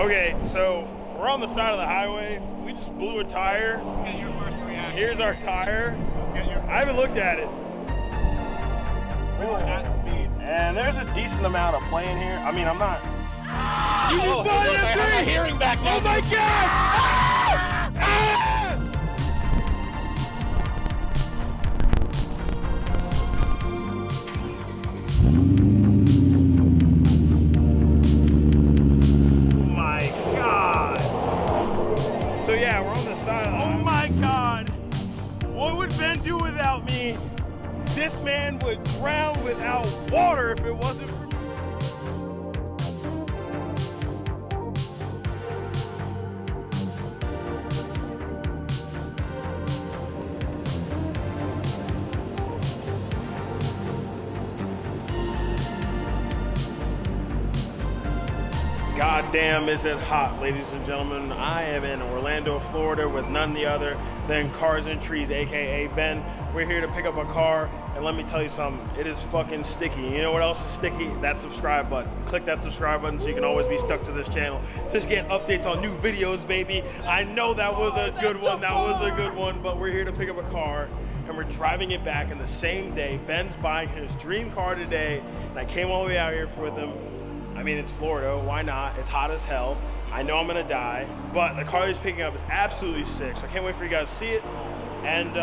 Okay, so we're on the side of the highway. We just blew a tire. Let's get your first reaction. Here's our tire. I haven't looked at it. We were at speed. And there's a decent amount of play in here. I mean, I'm not. You just bought it! I have my hearing back now. Oh my God! So yeah, we're on the side of the Oh my God! What would Ben do without me? This man would drown without water if it wasn't for me. God damn, is it hot, ladies and gentlemen. I am in Orlando, Florida with none other than Cars and Trees, aka Ben. We're here to pick up a car, and let me tell you something, it is fucking sticky. You know what else is sticky? That subscribe button. Click that subscribe button so you can always be stuck to this channel. Just get updates on new videos, baby. I know that was a good one, but we're here to pick up a car, and we're driving it back in the same day. Ben's buying his dream car today, and I came all the way out here with him. I mean, it's Florida, why not? It's hot as hell. I know I'm gonna die, but the car he's picking up is absolutely sick, so I can't wait for you guys to see it. And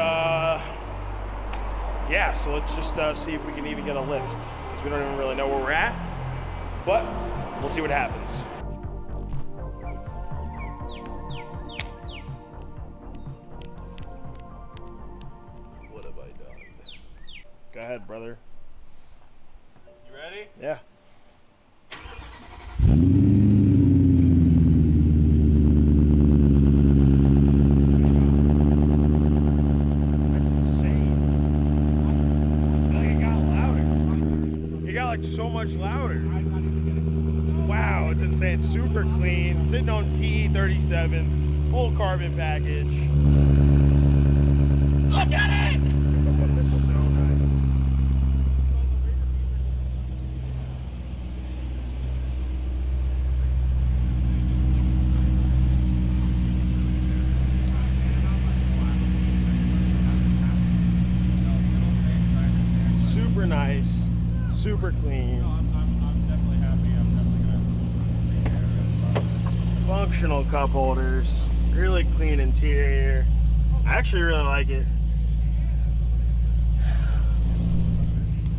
yeah, so let's just see if we can even get a lift, because we don't even really know where we're at, but we'll see what happens. What have I done? Go ahead, brother. You ready? Yeah. So much louder. Wow, it's insane. Super clean. Sitting on T37s, full carbon package. Look at it! So nice. Super nice. Super clean. No, I'm definitely happy. I'm definitely gonna. Functional cup holders. Really clean interior. I actually really like it.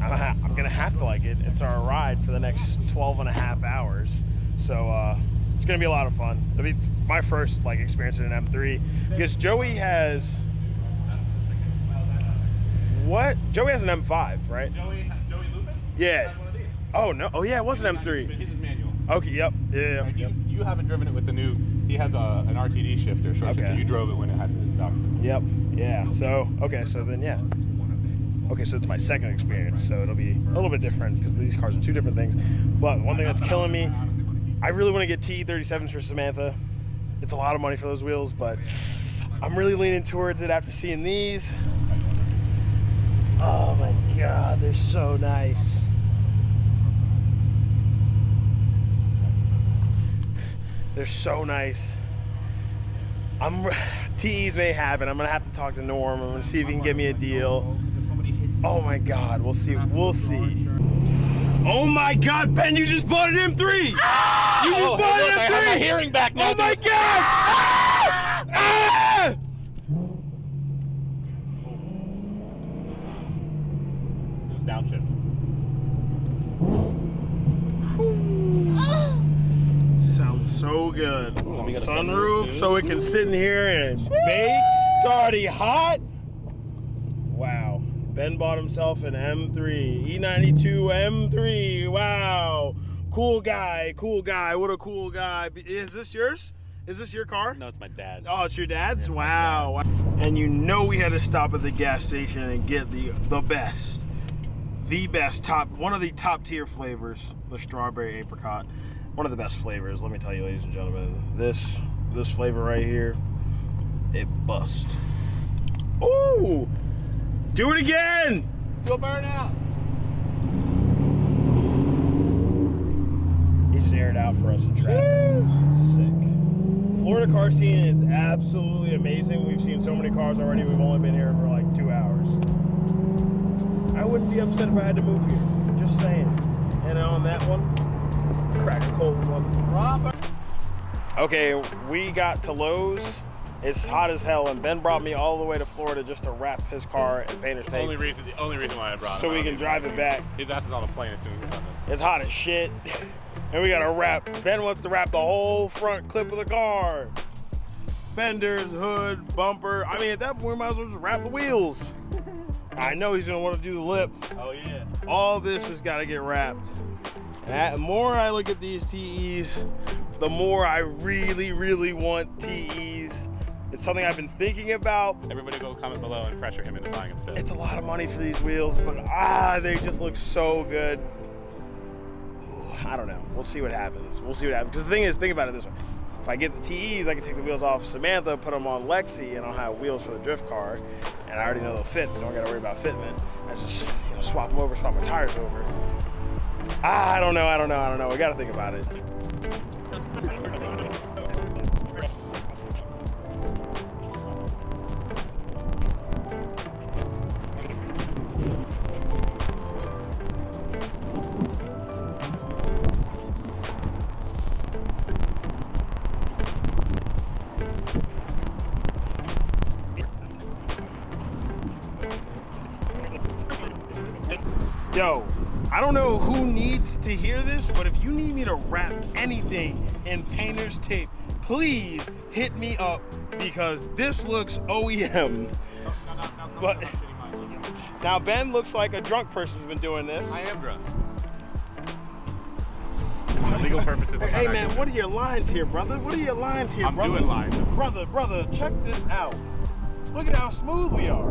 I'm gonna have to like it. It's our ride for the next 12 and a half hours. So it's gonna be a lot of fun. I mean, it's my first like experience in an M3 because Joey has what? Joey has an M5, right? Joey Lupin? Yeah. One of these. Oh no. Oh yeah, it was an M3. His is manual. Okay. Yep. Yeah. Right, Yep. you haven't driven it with the new. He has an RTD shifter. Short Okay. shifter. You drove it when it had the stock. Yep. Yeah. So okay. So then yeah. Okay, so it's my second experience, so it'll be a little bit different because these cars are two different things. But one thing that's killing me, I really want to get T37s for Samantha. It's a lot of money for those wheels, but I'm really leaning towards it after seeing these. Oh my God, they're so nice. They're so nice. TEs may have it. I'm gonna have to talk to Norm. I'm gonna see if he can get me a deal. Oh my God, we'll see. We'll see. Oh my God, Ben, you just bought an M3. Ah! You just bought an M3. I have my hearing back now. Oh my God! Ah! Ah! Just downshift. Sounds so good. Ooh, we got a Sunroof, so we can sit in here and bake. It's already hot. Wow. Ben bought himself an M3, E92 M3. Wow. Cool guy, cool guy. What a cool guy. Is this yours? Is this your car? No, it's my dad's. Oh, it's your dad's? Yeah, wow. my dad's. And you know we had to stop at the gas station and get the best. The best one of the top tier flavors, the strawberry apricot. One of the best flavors, let me tell you, ladies and gentlemen. This flavor right here, it bust. Ooh! Do it again! Go burn out. He just air it out for us in traffic. Sick. Florida car scene is absolutely amazing. We've seen so many cars already. We've only been here for like 2 hours. I wouldn't be upset if I had to move here. Just saying. And on that one, crack a cold one. Robert. Okay, we got to Lowe's. It's hot as hell, and Ben brought me all the way to Florida just to wrap his car in painter's tape. The only reason why I brought him. So we can drive it back. His ass is on the plane as soon as we're done. It's hot as shit. And we gotta wrap. Ben wants to wrap the whole front clip of the car. Fenders, hood, bumper. I mean, at that point, we might as well just wrap the wheels. I know he's gonna want to do the lip. Oh yeah. All this has gotta get wrapped. And the more I look at these TEs, the more I really, really want TEs. It's something I've been thinking about. Everybody go comment below and pressure him into buying them. It's a lot of money for these wheels, but they just look so good. Ooh, I don't know. We'll see what happens. We'll see what happens. Because the thing is, think about it this way. If I get the TEs, I can take the wheels off Samantha, put them on Lexi, and I'll have wheels for the drift car. And I already know they'll fit, but don't gotta worry about fitment. I just swap them over, swap my tires over. I don't know. We gotta think about it. Yo, I don't know who needs to hear this, but if you need me to wrap anything in painter's tape, please hit me up because this looks OEM. But now Ben looks like a drunk person's been doing this. I am drunk. For legal purposes. Hey man, what are your lines here, brother? What are your lines here, brother? I'm doing lines. Brother, check this out. Look at how smooth we are.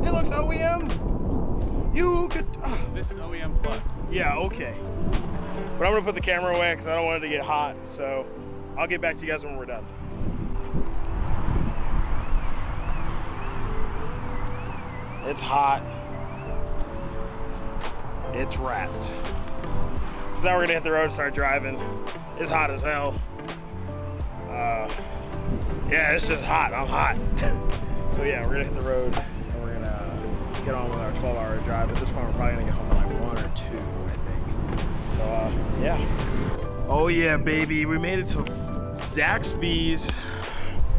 It looks OEM. You could. This is OEM plus. Yeah, okay. But I'm gonna put the camera away because I don't want it to get hot. So I'll get back to you guys when we're done. It's hot. It's wrapped. So now we're gonna hit the road and start driving. It's hot as hell. Yeah, it's just hot. I'm hot. So yeah, we're gonna hit the road and we're gonna get on with our 12-hour drive. At this point, we're probably gonna get home at like 1 or 2, I think. So yeah. Oh yeah, baby, we made it to Zaxby's.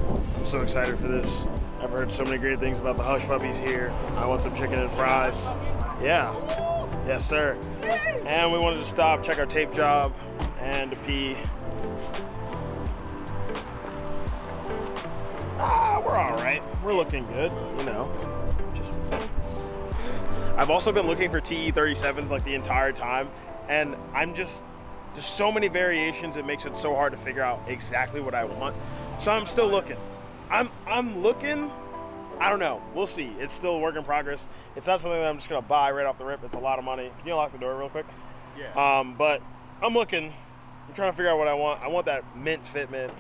I'm so excited for this. I've heard so many great things about the Hush Puppies here. I want some chicken and fries. Yeah, yes sir. And we wanted to stop, check our tape job, and to pee. We're all right. We're looking good, you know. I've also been looking for TE37s like the entire time, and there's so many variations. It makes it so hard to figure out exactly what I want. So I'm still looking. I'm looking. I don't know. We'll see. It's still a work in progress. It's not something that I'm just gonna buy right off the rip. It's a lot of money. Can you lock the door real quick? Yeah. But I'm looking. I'm trying to figure out what I want. I want that mint fitment.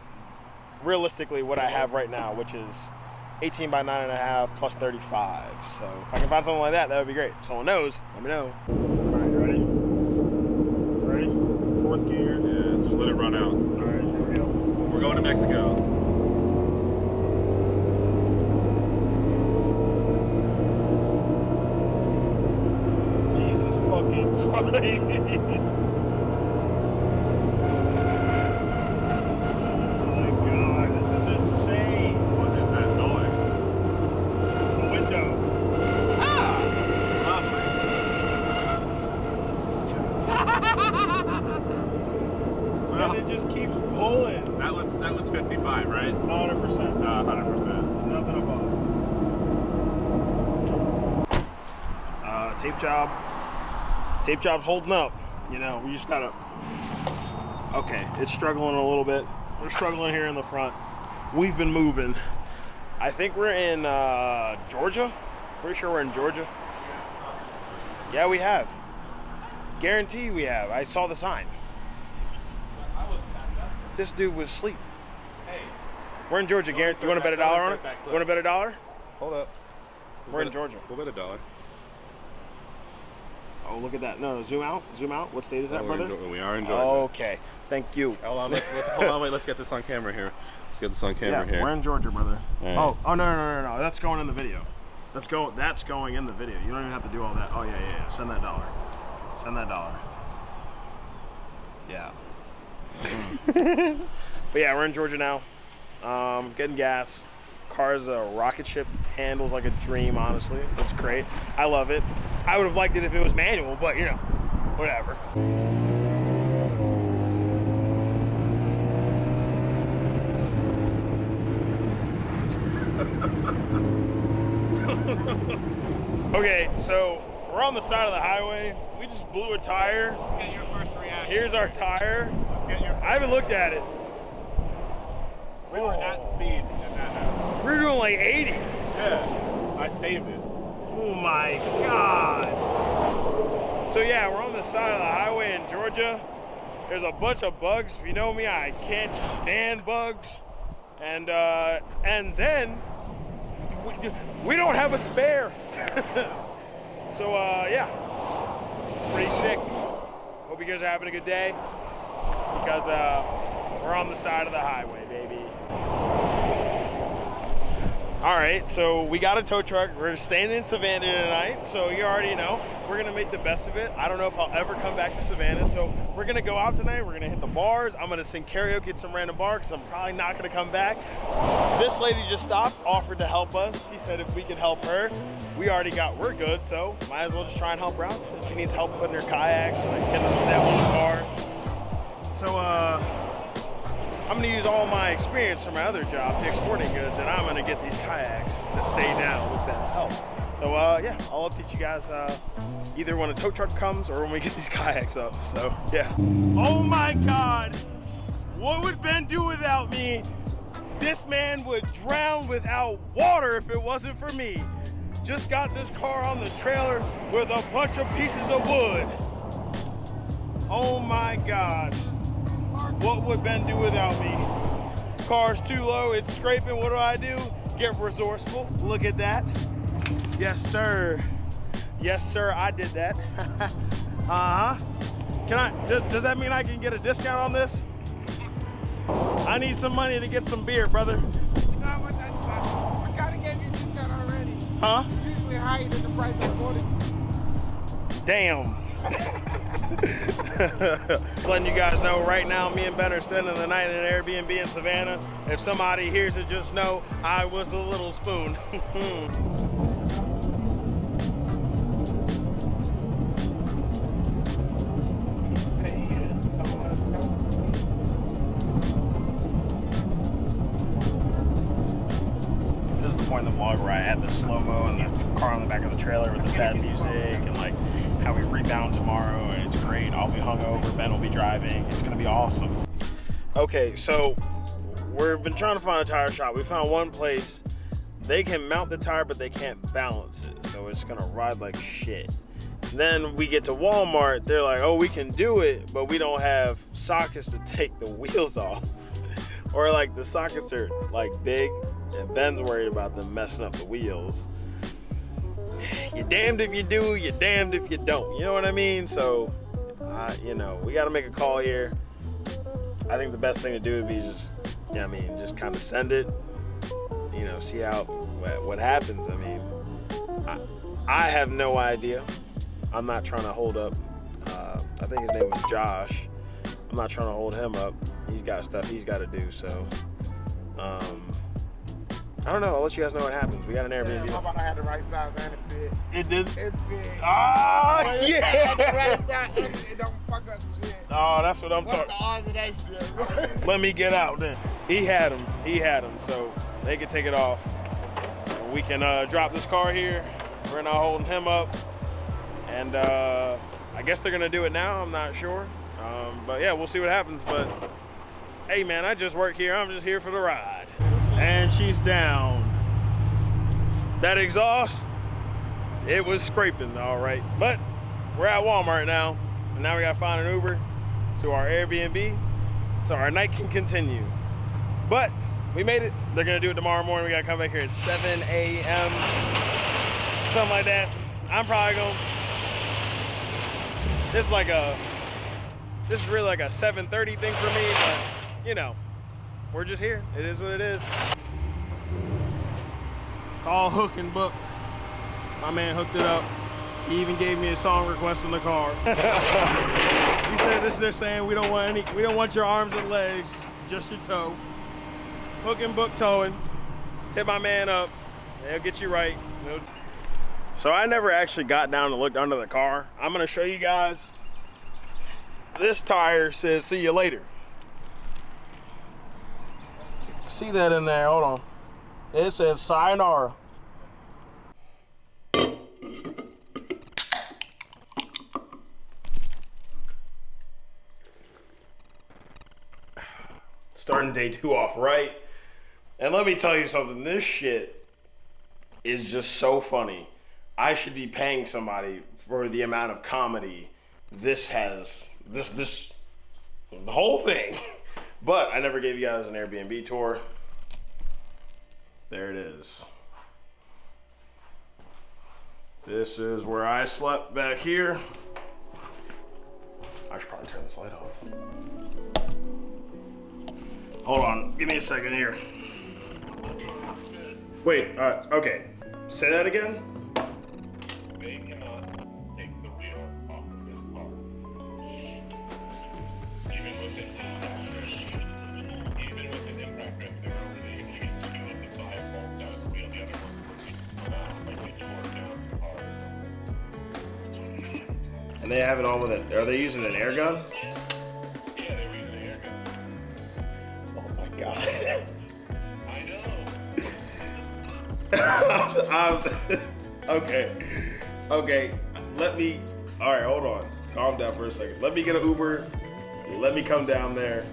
Realistically, what I have right now, which is 18 by 9.5 plus 35. So if I can find something like that, that would be great. If someone knows, let me know. All right, ready? Ready? 4th gear. Yeah, just let it run out. All right, here we go. We're going to Mexico. Jesus fucking Christ. It just keeps pulling. That was 55, right? 100%. 100%. Nothing above. Tape job holding up. You know, we just gotta. Okay, it's struggling a little bit. We're struggling here in the front. We've been moving. I think we're in Georgia. Pretty sure we're in Georgia. Yeah, we have. Guarantee we have. I saw the sign. This dude was asleep. Hey. We're in Georgia, Garrett. You want to bet $1 on it? You want to bet $1? Hold up. We're in Georgia. We'll bet $1. Oh, look at that. No, zoom out. Zoom out. What state is that, brother? We are in Georgia. Okay. Thank you. Hold on. Hold on. Wait. Let's get this on camera here. Let's get this on camera here. We're in Georgia, brother. Right. Oh, no. That's going in the video. That's going in the video. You don't even have to do all that. Oh, yeah. Send that dollar. Send that dollar. Yeah. But yeah, we're in Georgia now. Getting gas. Car's a rocket ship, handles like a dream, honestly. It's great. I love it. I would have liked it if it was manual, but you know, whatever. Okay, so we're on the side of the highway. We just blew a tire. Let's get your first reaction. Here's our tire. Let's get your I haven't looked at it. We were at speed at that house. We're doing like 80. Yeah, I saved it. Oh my God. So yeah, we're on the side of the highway in Georgia. There's a bunch of bugs. If you know me, I can't stand bugs. And then we don't have a spare. So yeah, it's pretty sick. Hope you guys are having a good day because we're on the side of the highway, baby. All right, so we got a tow truck. We're staying in Savannah tonight, so you already know. We're gonna make the best of it. I don't know if I'll ever come back to Savannah, so we're gonna go out tonight. We're gonna hit the bars. I'm gonna sing karaoke at some random bar because I'm probably not gonna come back. This lady just stopped, offered to help us. She said if we could help her, we're good, so might as well just try and help her out. She needs help putting her kayaks, like getting them step on the car. So I'm gonna use all my experience from my other job, Dick's Sporting Goods, and I'm gonna get these kayaks to stay down with Ben's help. So yeah, I'll update you guys either when a tow truck comes or when we get these kayaks up, so yeah. Oh my God, what would Ben do without me? This man would drown without water if it wasn't for me. Just got this car on the trailer with a bunch of pieces of wood. Oh my God. What would Ben do without me? Car's too low, it's scraping. What do? Get resourceful. Look at that. Yes, sir. Yes, sir, I did that. Does that mean I can get a discount on this? I need some money to get some beer, brother. I gotta get you a discount already. Huh? It's usually higher than the price I bought it. Damn. Just letting you guys know right now, me and Ben are spending the night in an Airbnb in Savannah. If somebody hears it, just know I was the little spoon. This is the point in the vlog where I add the slow-mo and the car on the back of the trailer with the sad music and like how we rebound tomorrow, and it's great. I'll be hungover, Ben will be driving. It's gonna be awesome. Okay, so we've been trying to find a tire shop. We found one place. They can mount the tire, but they can't balance it, so it's gonna ride like shit. Then we get to Walmart, they're like, oh, we can do it, but we don't have sockets to take the wheels off. Or like the sockets are like big, and Ben's worried about them messing up the wheels. You're damned if you do, you're damned if you don't. You know what I mean? So, you know, we got to make a call here. I think the best thing to do would be just, just kind of send it. You know, see what happens. I mean, I have no idea. I'm not trying to hold up. I think his name was Josh. I'm not trying to hold him up. He's got stuff he's got to do. So, I don't know. I'll let you guys know what happens. We got an Airbnb. How about I had the right size and it fit? It did? It fit. Ah, I yeah! had the right size and it don't fuck up shit. Oh, that's what I'm What's talking. the odds of that shit? Let me get out then. He had them, so they can take it off. We can drop this car here. We're not holding him up. And I guess they're gonna do it now, I'm not sure. But yeah, we'll see what happens. But hey man, I just work here, I'm just here for the ride. And she's down. That exhaust, it was scraping, all right. But we're at Walmart now, and now we gotta find an Uber to our Airbnb so our night can continue. But we made it. They're gonna do it tomorrow morning. We gotta come back here at 7 a.m. something like that. I'm probably gonna this is really like a 730 thing for me, but you know, we're just here. It is what it is. All hook and book. My man hooked it up. He even gave me a song request in the car. He said this, they're saying we don't want your arms and legs, just your toe. Hook and book towing. Hit my man up. They'll get you right. So I never actually got down to look under the car. I'm gonna show you guys. This tire says see you later. See that in there, hold on. It says sayonara. Starting day 2 off right. And let me tell you something, this shit is just so funny. I should be paying somebody for the amount of comedy this has, the whole thing. But I never gave you guys an Airbnb tour. There it is. This is where I slept back here. I should probably turn this light off. Hold on, give me a second here. Wait, okay. Say that again? They cannot take the wheel off of this car. Even with an impact drift, they're already used to doing the side falls down the wheel, the other one like they tore down the car. And they have it on with it. Are they using an air gun? Yeah, they were using an air gun. Oh my God. I know. Okay, all right, hold on. Calm down for a second. Let me get an Uber. Let me come down there.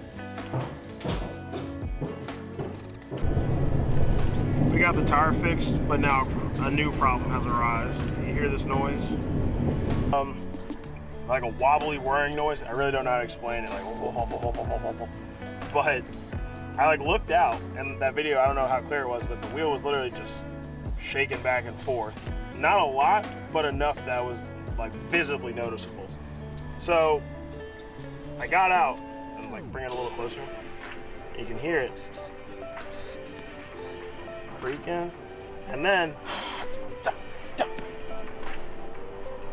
We got the tire fixed, but now a new problem has arisen. You hear this noise? Like a wobbly whirring noise. I really don't know how to explain it. Like, but I like looked out, and that video, I don't know how clear it was, but the wheel was literally just shaking back and forth. Not a lot, but enough that was like visibly noticeable. So I got out and like bring it a little closer. You can hear it creaking, and then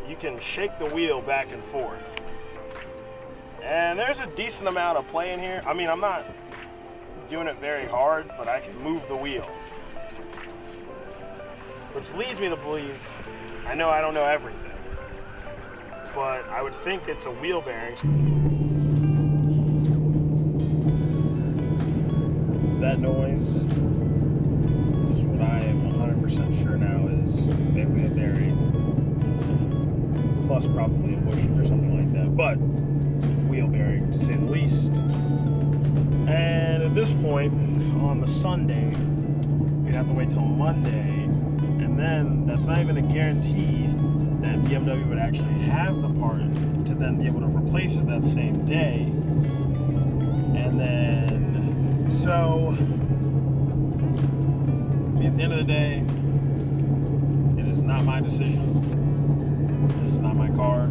you can shake the wheel back and forth. And there's a decent amount of play in here. I mean, I'm not doing it very hard, but I can move the wheel. Which leads me to believe, I know I don't know everything, but I would think it's a wheel bearing. That noise is what I am 100% sure now is a wheel bearing, plus probably a bushing or something like that, but wheel bearing to say the least. And at this point, on the Sunday, you'd have to wait till Monday, and then that's not even a guarantee that BMW would actually have the part to then be able to replace it that same day. And then, so, at the end of the day, it is not my decision. This is not my car.